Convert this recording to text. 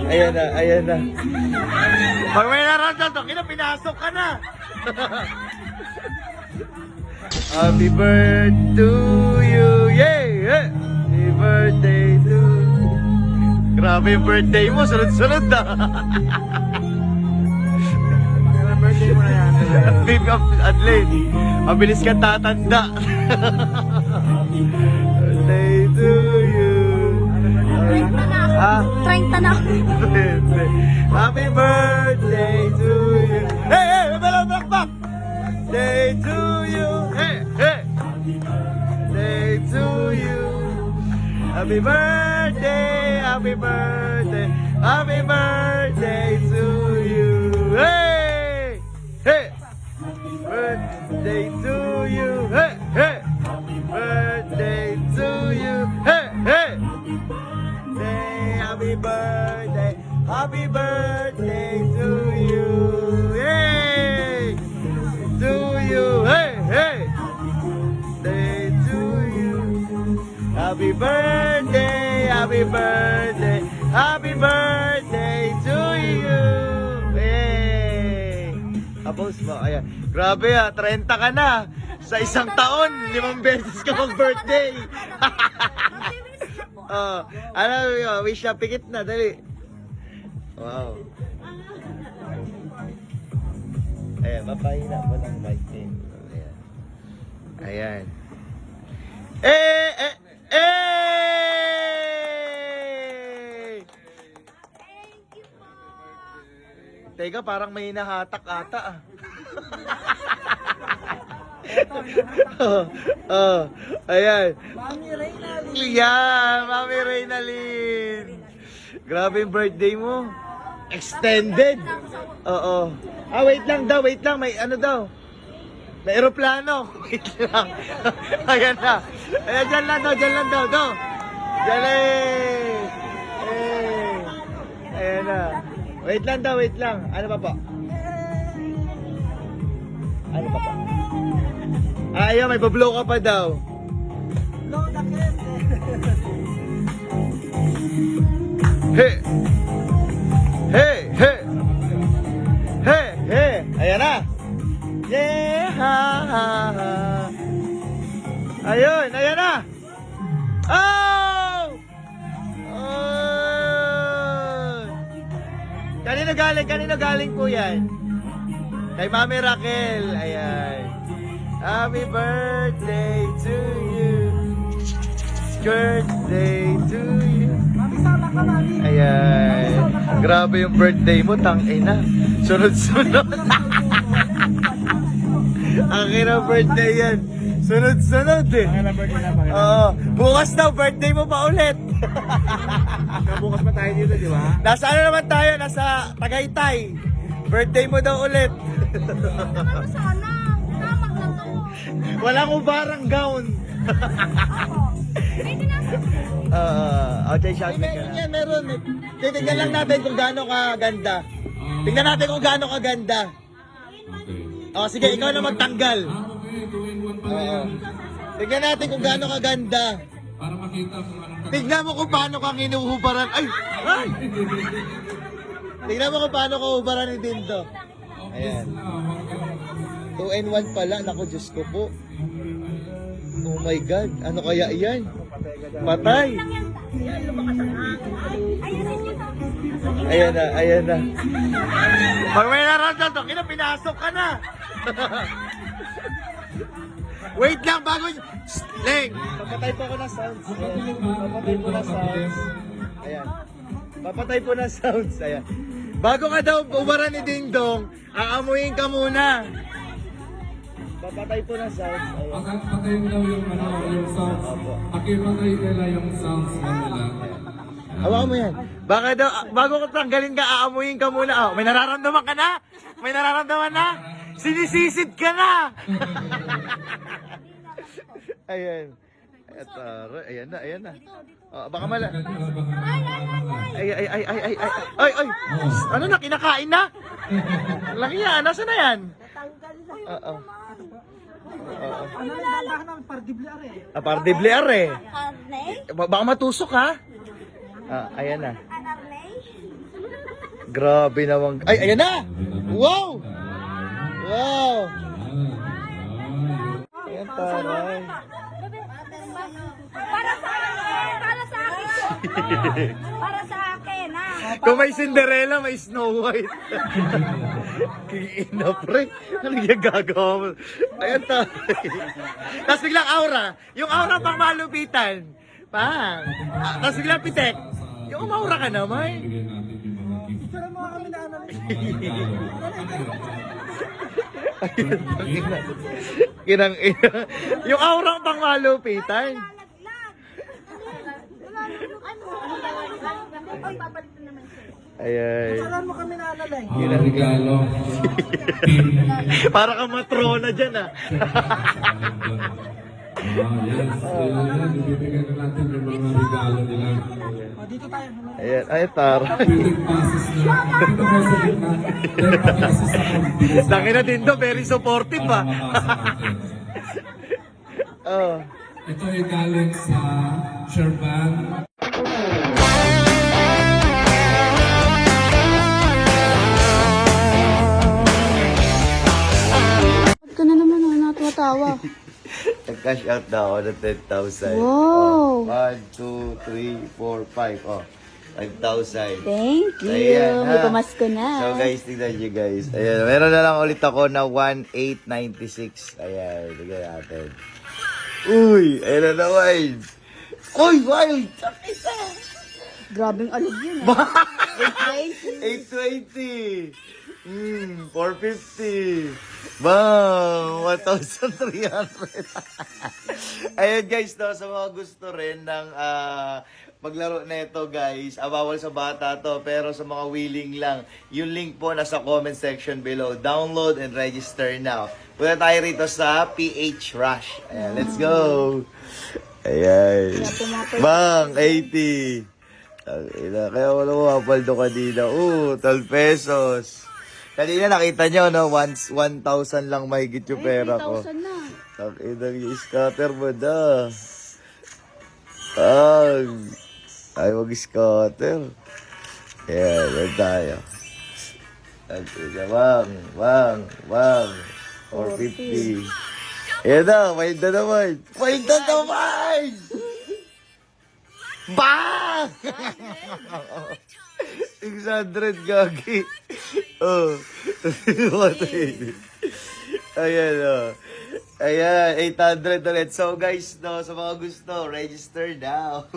Ayan na, ayan na. Pag may narandan to, pinasok ka na. Happy birthday to you, yay! Happy birthday to you. Grabe yung birthday mo, sunod-sunod na. Birthday mo na yan. Big up, Adelaide. Mabilis ka tatanda. Birthday to you. 30 na ako. Ah? 30 na ako. Happy birthday to you. Hey, hey, back. Day to you. Hey, hey. Day to you. Happy birthday, happy birthday, happy birthday to you. Hey, hey. Birthday to you. Hey, hey. Birthday to you. Hey, hey. Happy birthday, happy birthday to you. Hey, to you. Hey, hey. Day to you. Happy birthday, happy birthday, happy birthday to you. Hey. Tapos mo, ayan. Grabe 30 ka na. Sa isang taon, 5 beses ka mag-birthday. Wish na, pikit na, dali. Wow. Ayan, mapahina po ng mic din. Ayan. Ayan. Eh! Teka, parang may nahatak ata ayan. Mami Reynalyn. Yan, Mami Reynalyn. Grabe yung birthday mo. Extended. Oo. Wait lang. May ano daw. May aeroplano. Wait lang. Ayan na. Ayan, dyan lang daw. Dyan Ayan na. Wait lang. Ano pa po? Ayaw, may bablow ka pa daw. No, dakit. Hey. Ayan na. Yeah. Ayun, ayan na. Oh! Kanino galing po yan? Kay Mami Raquel. Ayan. Happy birthday to you. Birthday to you. Mami, sama ka, Mami. Ayan. Grabe yung birthday mo, tangina. Sunod-sunod. Ang ina birthday yan. Sunod-sunod eh. Oo. Bukas daw, birthday mo pa ulit. Bukas pa tayo dito, di ba? Nasa ano naman tayo? Nasa Tagaytay. Birthday mo daw ulit. Ano sana? Tamang lang to. Walang ubarang gown. Pwede na. Okay, shout me ka. Meron. Titignan lang natin kung gaano ka ganda. Tingnan natin kung gaano ka ganda. Sige, ikaw na magtanggal. Tingnan natin kung gaano ka ganda. Para makita kung anong Tingnan mo kung paano kang inuhubaran. Ay! Tingnan mo kung paano ka hubaran ni Dindo. Ayan. 2 and 1 pala. Naku, Diyos ko po. Oh my God. Ano kaya yan? Patay. Ayan na. Pag may narandan to, pinasok ka na. Wait lang, bago Leng, papatay po ako ng sounds. Papatay po ng sounds. Ayan. Bago ka daw ubaran ni Ding Dong, aamuyin ka muna. Papatay po ng sounds. Ayan. patay mo daw yung sounds. Pakipatay nila yung sounds na nila. Hawakan mo yan. Baka daw, bago ka tanggalin ka, aamuyin ka muna. May nararamdaman ka na? Sinisisid ka na! Ayan. Ayan na. Baka mala. Ay. Ano na, kinakain na? Laki yan, nasa na yan? Oo. Ano lang dandahan namin, pardibliar eh. Pardibliar eh. Arnay? Baka matusok ha? Ayan na. Arnay? Grabe naman. Ay, ayan na! Wow! Wow! Ayan, taray. Para sa akin! Para sa akin! Para sa akin, ha? Kung may Cinderella, may Snow White. Kingina, pre. Ano yung gagawa mo? Ayan, taray. Tapos biglang aura. Yung aura pang malupitan. Pang. Tapos biglang pitek. Yung umaura ka naman. Bigyan natin yung mga gift. Pero mga kami na analyze. Kinang ina. Yung aura pang malupitan. Laglag! Wala naman. Ay, papalitan naman siya. Ay. Saan mo kami na analyze? Ang regalo. Para kang matrona dyan ah. Yes. Yan. Bibigyan na natin yung mga regalo nila. O, dito tayo. Ayan, ay tara. Building passes nila. Dito po sa gitna. Then pag-assist ako. bilis Dangin na din to, very supportive para ah. mapasa natin. Oh. Ito ay galing sa Sherban. Ba't ka na naman natatawa? Nag-cash out na ako ng 10,000. Wow. Oh, 1, 2, 3, 4, 5. Oh, 5,000. Thank you. Ayan, May ha. pamasko na. So guys, tignan nyo guys. Ayan, meron na lang ulit ako na 1,896. Ayan, tignan natin. Uy, ayan na naman. Uy, wild! Sakita! Grabing alog yun. 820. 450. Bang! 1,300. Ayan guys, no, sa mga gusto rin ng maglaro na ito guys, bawal sa bata to, pero sa mga willing lang, yung link po nasa comment section below. Download and register now. Punta tayo rito sa PH Rush. Ayan, let's go! Ayan. Bang! 80. Kaya wala mo mapaldo kanina. 12 pesos. Kanina nakita nyo, no? 1,000 lang mahigit yung pera ko. 3,000 na. Takina yung scatter mo na. Ay, mag-scatter. Ayan, yan tayo. Takina, bang. 450. Ayan na, wild na naman. Wild na naman! Bang! 600 gagi. Oh. Ayan, oh. Ayan, 800 ulit. So guys, no, sa mga gusto, register now.